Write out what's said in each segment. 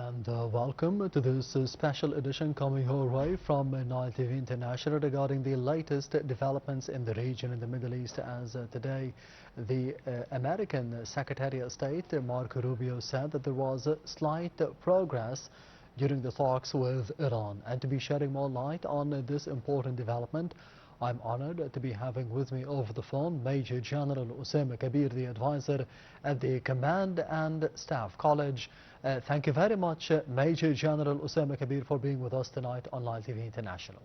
And welcome to this special edition coming your way from Nile TV International regarding the latest developments in the region in the Middle East. As today, the American Secretary of State Marco Rubio said that there was slight progress during the talks with Iran. And to be shedding more light on this important development, I'm honored to be having with me over the phone Major General Osama Kabeer, the advisor at the Command and Staff College. Thank you very much, Major General Osama Kabeer, for being with us tonight on Nile TV International.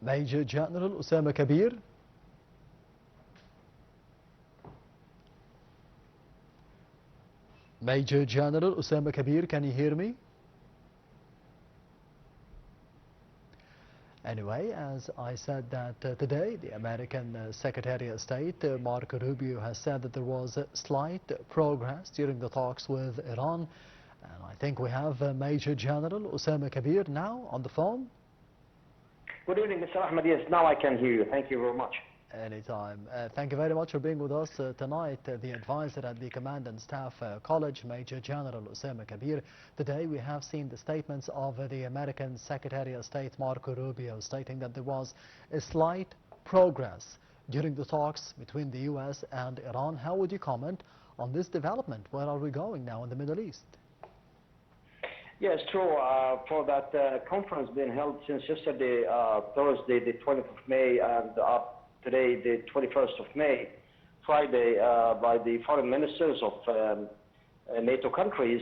Major General Osama Kabeer. Major General Osama Kabeer, can you hear me? Anyway, as I said that today, the American Secretary of State, Marco Rubio, has said that there was slight progress during the talks with Iran. And I think we have Major General Osama Kabeer now on the phone. Good evening, Mr. Ahmed. Yes, now I can hear you. Thank you very much. Anytime. Thank you very much for being with us tonight. The advisor at the Command and Staff College, Major General Osama Kabeer. Today we have seen the statements of the American Secretary of State Marco Rubio stating that there was a slight progress during the talks between the U.S. and Iran. How would you comment on this development? Where are we going now in the Middle East? Yes, true. For that conference being held since yesterday, Thursday, the 20th of May, and today, the 21st of May, Friday, by the foreign ministers of NATO countries.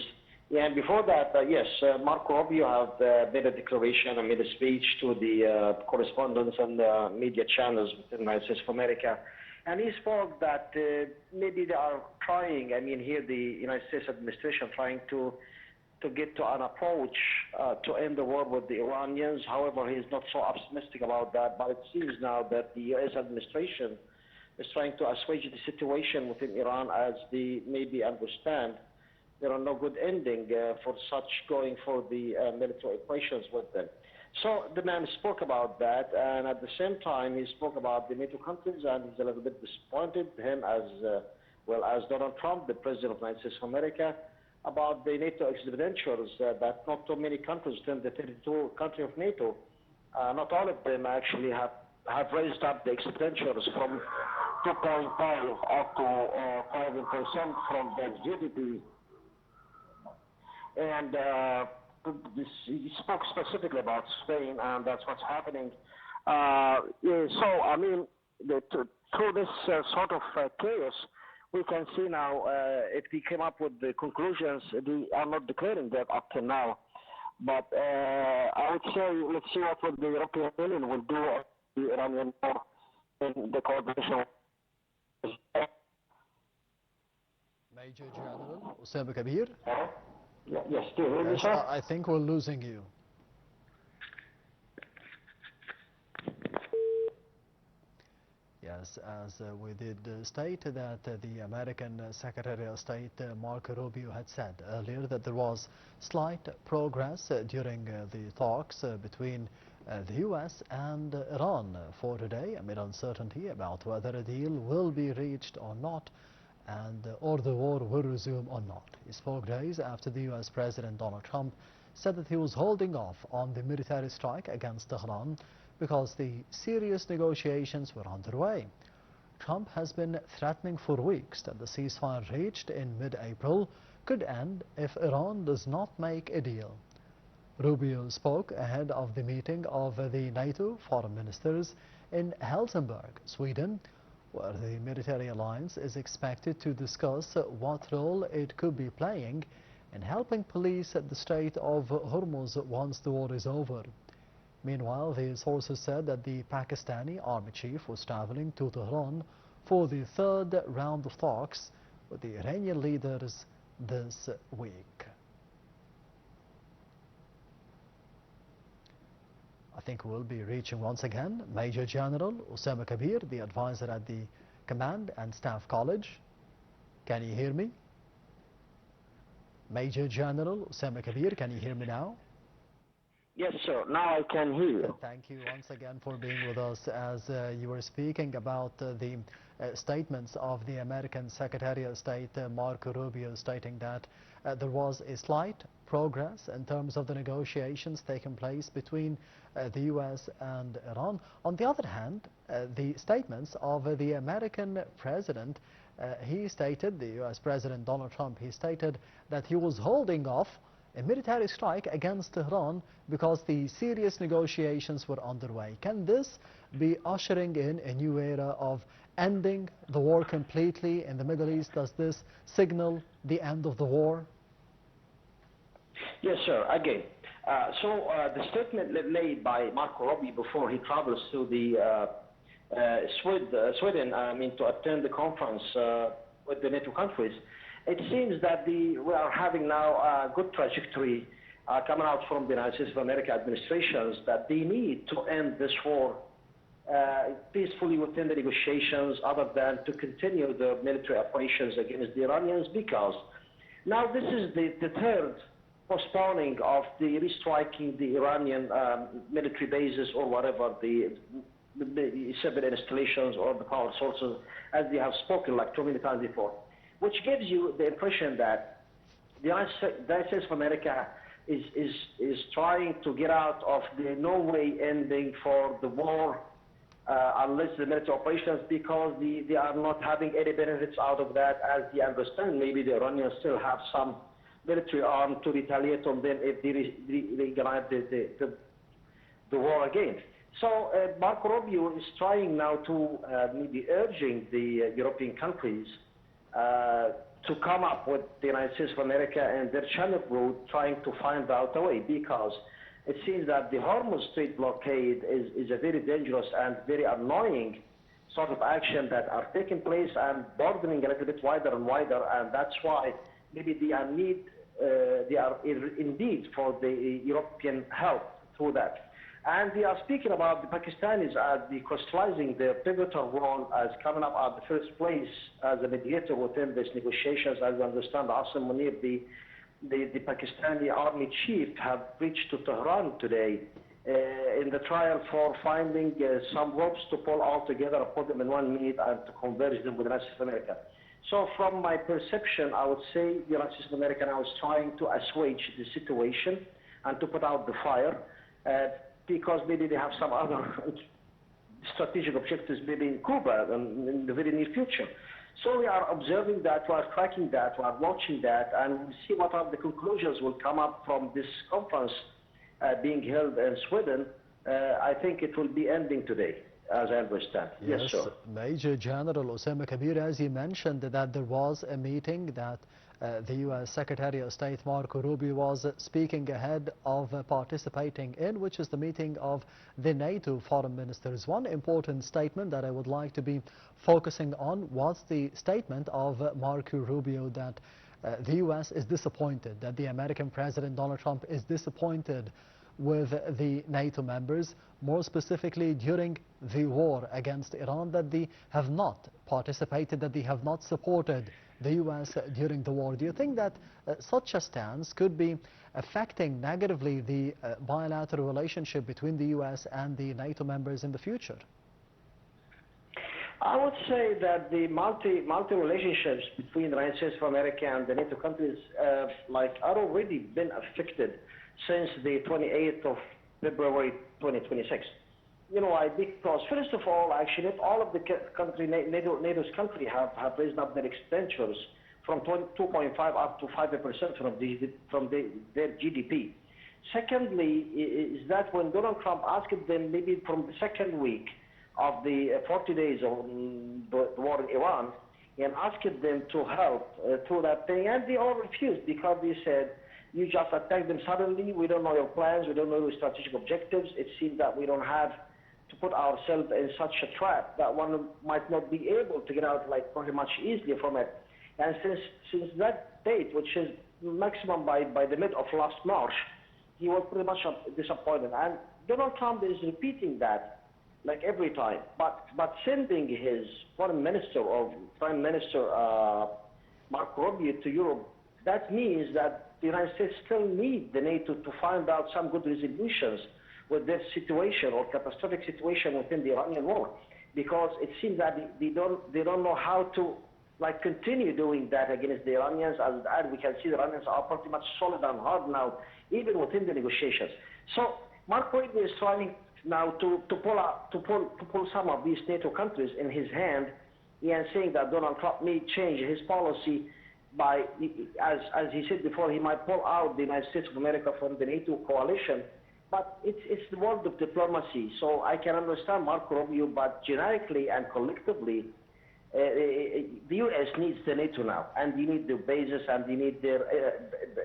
And before that, yes, Marco Rubio have made a declaration and made a speech to the correspondents and media channels within the United States of America. And he spoke that maybe they are trying, here the United States administration trying to get to an approach to end the war with the Iranians. However, he is not so optimistic about that, but it seems now that the U.S. administration is trying to assuage the situation within Iran, as they maybe understand there are no good ending for such going for the military operations with them. So the man spoke about that, and at the same time he spoke about the NATO countries, and he's a little bit disappointed, him as well as Donald Trump, the President of the United States of America, about the NATO expenditures, that not too many countries within the 32 countries of NATO, not all of them actually have raised up the expenditures from 2.5 up to 5% from the GDP. And he spoke specifically about Spain, and that's what's happening. Through this sort of chaos, we can see now if they came up with the conclusions, they are not declaring that up to now. But I would say, let's see what the European Union will do at the Iranian war in the coordination. Major General Osama Kabeer? Yes, do you hear me, sir? I think we're losing you. Yes, as we did state that the American Secretary of State Marco Rubio had said earlier that there was slight progress during the talks between the U.S. and Iran for today, amid uncertainty about whether a deal will be reached or not, and or the war will resume or not. He spoke days after the U.S. President Donald Trump said that he was holding off on the military strike against Tehran because the serious negotiations were underway. Trump has been threatening for weeks that the ceasefire reached in mid-April could end if Iran does not make a deal. Rubio spoke ahead of the meeting of the NATO foreign ministers in Helsingborg, Sweden, where the military alliance is expected to discuss what role it could be playing in helping police the Strait of Hormuz once the war is over. Meanwhile, the sources said that the Pakistani army chief was traveling to Tehran for the third round of talks with the Iranian leaders this week. I think we'll be reaching once again Major General Osama Kabeer, the advisor at the Command and Staff College. Can you hear me? Major General Osama Kabeer, can you hear me now? Yes, sir. Now I can hear you. Thank you once again for being with us as you were speaking about the statements of the American Secretary of State Marco Rubio stating that there was a slight progress in terms of the negotiations taking place between the U.S. and Iran. On the other hand, the statements of the American president, he stated, the U.S. President Donald Trump, he stated that he was holding off a military strike against Tehran because the serious negotiations were underway. Can this be ushering in a new era of ending the war completely in the Middle East? Does this signal the end of the war? Yes, sir. Again, the statement made by Marco Rubio before he travels to the Sweden, to attend the conference with the NATO countries, it seems that we are having now a good trajectory coming out from the United States of America administrations that they need to end this war peacefully within the negotiations, other than to continue the military operations against the Iranians, because now this is the third postponing of the restriking the Iranian military bases or whatever, the civil installations or the power sources, as they have spoken like too many times before, which gives you the impression that the United States of America is trying to get out of the no way ending for the war unless the military operations, because they are not having any benefits out of that, as they understand. Maybe the Iranians still have some military arm to retaliate on them if they ignite the war again. So Marco Rubio is trying now to maybe urging the European countries to come up with the United States of America and their Channel route, trying to find out a way, because it seems that the Hormuz Strait blockade is a very dangerous and very annoying sort of action that are taking place and bordering a little bit wider and wider, and that's why maybe they are in need for the European help through that. And they are speaking about the Pakistanis as the crystallizing their pivotal role as coming up at the first place as a mediator within these negotiations. As I understand, Asim Munir, the Pakistani army chief, have reached to Tehran today in the trial for finding some ropes to pull all together and put them in one meet and to converge them with the United States of America. So from my perception, I would say the United States of America now is trying to assuage the situation and to put out the fire. Because maybe they have some other strategic objectives, maybe in Cuba in the very near future. So we are observing that, we are tracking that, we are watching that, and we'll see what are the conclusions will come up from this conference being held in Sweden. I think it will be ending today, as I understand. Yes, sir. Major General Osama Kabeer, as you mentioned, that there was a meeting that the U.S. Secretary of State Marco Rubio was speaking ahead of participating in, which is the meeting of the NATO foreign ministers. One important statement that I would like to be focusing on was the statement of Marco Rubio that the U.S. is disappointed, that the American President Donald Trump is disappointed with the NATO members, more specifically during the war against Iran, that they have not participated, that they have not supported the U.S. during the war. Do you think that such a stance could be affecting negatively the bilateral relationship between the U.S. and the NATO members in the future? I would say that the multi relationships between the United States of America and the NATO countries are already been affected since the 28th of February 2026. You know why? Because first of all, actually, not all of the NATO's country have raised up their expenditures from 2.5 up to 5% from their GDP. Secondly, is that when Donald Trump asked them maybe from the second week of the 40 days of the war in Iran, and asked them to help through that thing, and they all refused because they said, you just attack them suddenly, we don't know your plans, we don't know your strategic objectives, it seems that we don't have to put ourselves in such a trap that one might not be able to get out pretty much easily from it. And since that date, which is maximum by the mid of last March, he was pretty much disappointed. And Donald Trump is repeating that every time, but sending his foreign minister or prime minister Marco Rubio to Europe, that means that the United States still need the NATO to find out some good resolutions with this situation or catastrophic situation within the Iranian war, because it seems that they don't know how to like continue doing that against the Iranians, and we can see the Iranians are pretty much solid and hard now, even within the negotiations. So Mark Rubio is trying now to pull some of these NATO countries in his hand, and saying that Donald Trump may change his policy by, as he said before, he might pull out the United States of America from the NATO coalition. But it's the world of diplomacy, so I can understand Marco Rubio, but generically and collectively, the U.S. needs the NATO now, and they need their bases, and they need their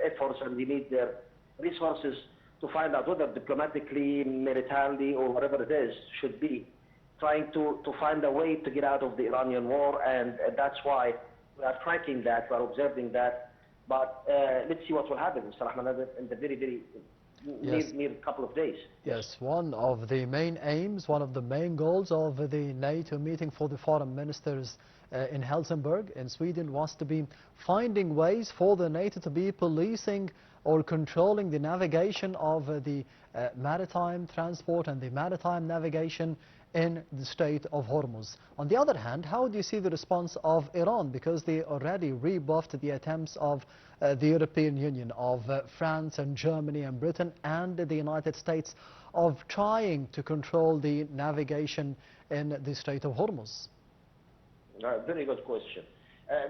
efforts, and they need their resources to find out whether diplomatically, militarily, or whatever it is, should be trying to find a way to get out of the Iranian war, and that's why we are tracking that, we are observing that. But let's see what will happen, Mr. Ahmed, in the very near couple of days. Yes, one of the main aims, one of the main goals of the NATO meeting for the foreign ministers in Helsingborg in Sweden was to be finding ways for the NATO to be policing or controlling the navigation of the maritime transport and the maritime navigation in the Strait of Hormuz. On the other hand, how do you see the response of Iran? Because they already rebuffed the attempts of the European Union, of France and Germany and Britain and the United States of trying to control the navigation in the Strait of Hormuz. Very good question.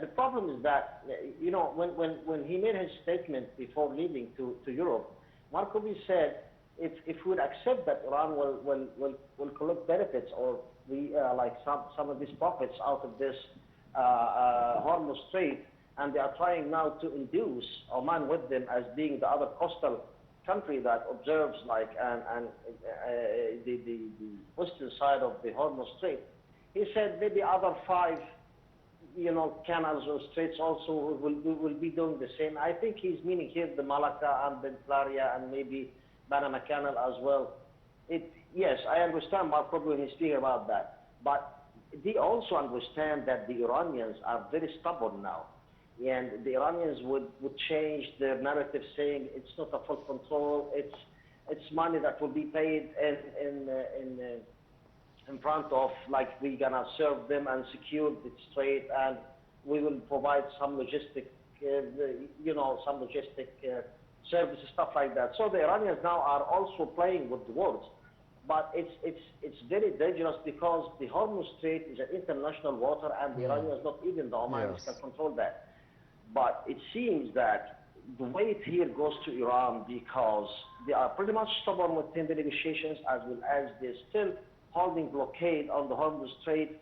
The problem is that, you know, when he made his statement before leaving to Europe, Marco Rubio said, if we would accept that Iran will collect benefits, or we like some of these profits out of this Hormuz Strait, and they are trying now to induce Oman with them as being the other coastal country that observes like the western side of the Hormuz Strait. He said maybe other 5, you know, canals or straits also will be doing the same. I think he's meaning here the Malacca and the Claria and maybe Panama Canal as well. Yes, I understand Mark Rubio when he's speaking about that, but they also understand that the Iranians are very stubborn now, and the Iranians would change their narrative, saying it's not a full control, it's money that will be paid in front of, like, we're gonna serve them and secure the strait, and we will provide some logistic, some logistic services, stuff like that. So the Iranians now are also playing with the words, but it's very dangerous because the Hormuz Strait is an international water, and the Iranians, not even the Omanis, can control that. But it seems that the weight here goes to Iran because they are pretty much stubborn within the negotiations, as well as they're still holding blockade on the Hormuz Strait,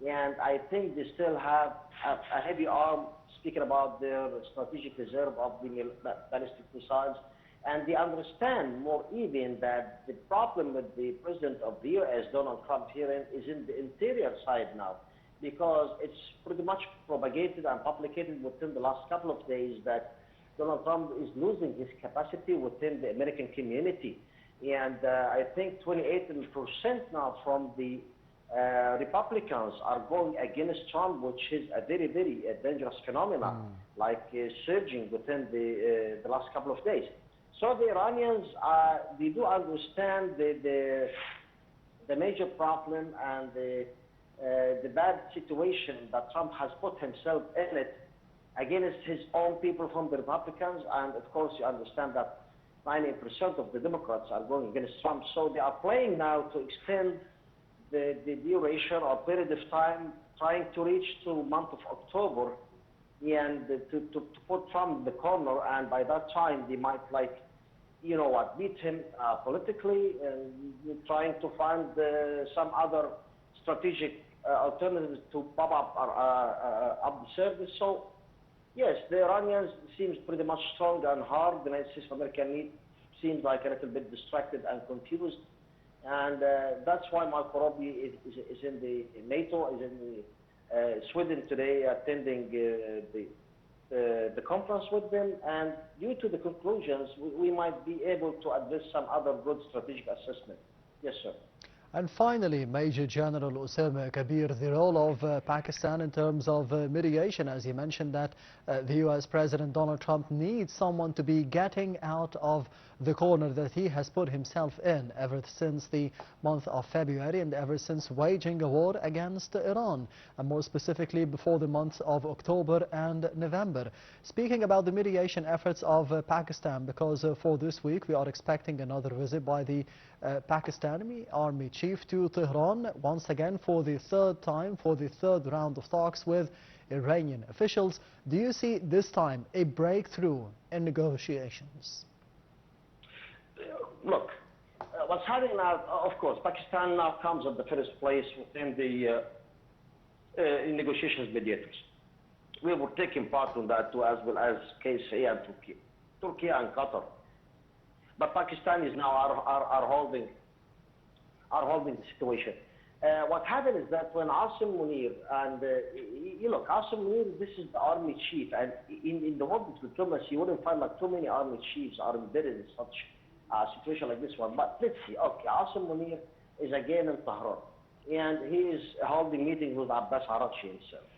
and I think they still have a heavy arm, speaking about their strategic reserve of the ballistic missiles, and they understand more even that the problem with the president of the U.S., Donald Trump, here is in the interior side now, because it's pretty much propagated and publicated within the last couple of days that Donald Trump is losing his capacity within the American community. And I think 28% now from the Republicans are going against Trump, which is a very dangerous phenomenon, like surging within the last couple of days. So the Iranians, they do understand the major problem and the bad situation that Trump has put himself in it against his own people from the Republicans, and of course you understand that 90% of the Democrats are going against Trump. So they are playing now to extend the duration or period of time, trying to reach to month of October, and to put Trump in the corner, and by that time they might, like, you know what, beat him politically, and trying to find some other strategic alternatives to pop up the service. So yes, the Iranians seems pretty much strong and hard. The United States of America seems like a little bit distracted and confused, and that's why Marco Rubio is in the NATO, is in Sweden today, attending the conference with them. And due to the conclusions, we might be able to address some other good strategic assessment. Yes, sir. And finally, Major General Osama Kabeer, the role of Pakistan in terms of mediation, as he mentioned that the U.S. President Donald Trump needs someone to be getting out of the corner that he has put himself in ever since the month of February and ever since waging a war against Iran, and more specifically before the months of October and November. Speaking about the mediation efforts of Pakistan, because for this week we are expecting another visit by the Pakistani Army Chief to Tehran once again for the third time, for the third round of talks with Iranian officials. Do you see this time a breakthrough in negotiations? Look, what's happening now, of course, Pakistan now comes at the first place within the in negotiations mediators. We were taking part in that too, as well as KSA and Turkey and Qatar. But Pakistan is now are holding the situation. What happened is that when Asim Munir and look, Asim Munir, this is the army chief, and in the world of diplomacy, you wouldn't find like too many army chiefs are embedded in such a situation like this one. But let's see. Okay, Asim Munir is again in Tehran, and he is holding meetings with Abbas Araghchi himself.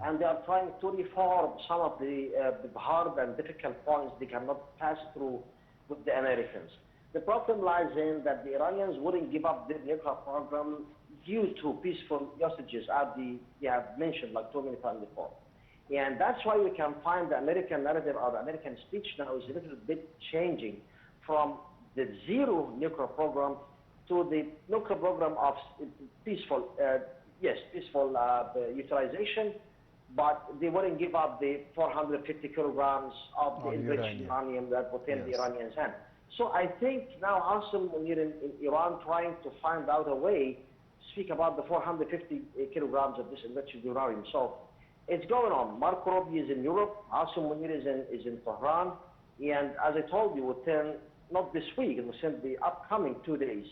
And they are trying to reform some of the hard and difficult points they cannot pass through with the Americans. The problem lies in that the Iranians wouldn't give up their nuclear program due to peaceful hostages, as they have mentioned like too many times before. And that's why we can find the American narrative or the American speech now is a little bit changing from the zero nuclear program to the nuclear program of peaceful, utilization, but they wouldn't give up the 450 kilograms of the enriched uranium that within the Iranians' hand. So I think now Asim Munir in Iran trying to find out a way to speak about the 450 kilograms of this enriched uranium. So it's going on. Marco Rubio is in Europe, Asim Munir is in Tehran, and as I told you, within, not this week, within the upcoming 2 days,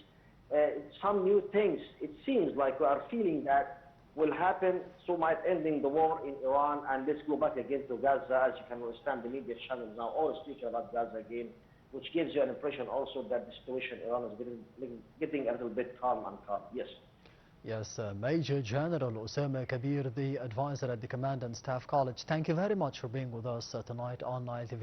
some new things, it seems like we are feeling that will happen, so might ending the war in Iran, and let's go back again to Gaza. As you can understand, the media channels now all speaking about Gaza again, which gives you an impression also that the situation in Iran is getting a little bit calm and calm. Yes. Yes, Major General Osama Kabeer, the advisor at the Command and Staff College. Thank you very much for being with us tonight on Nile TV.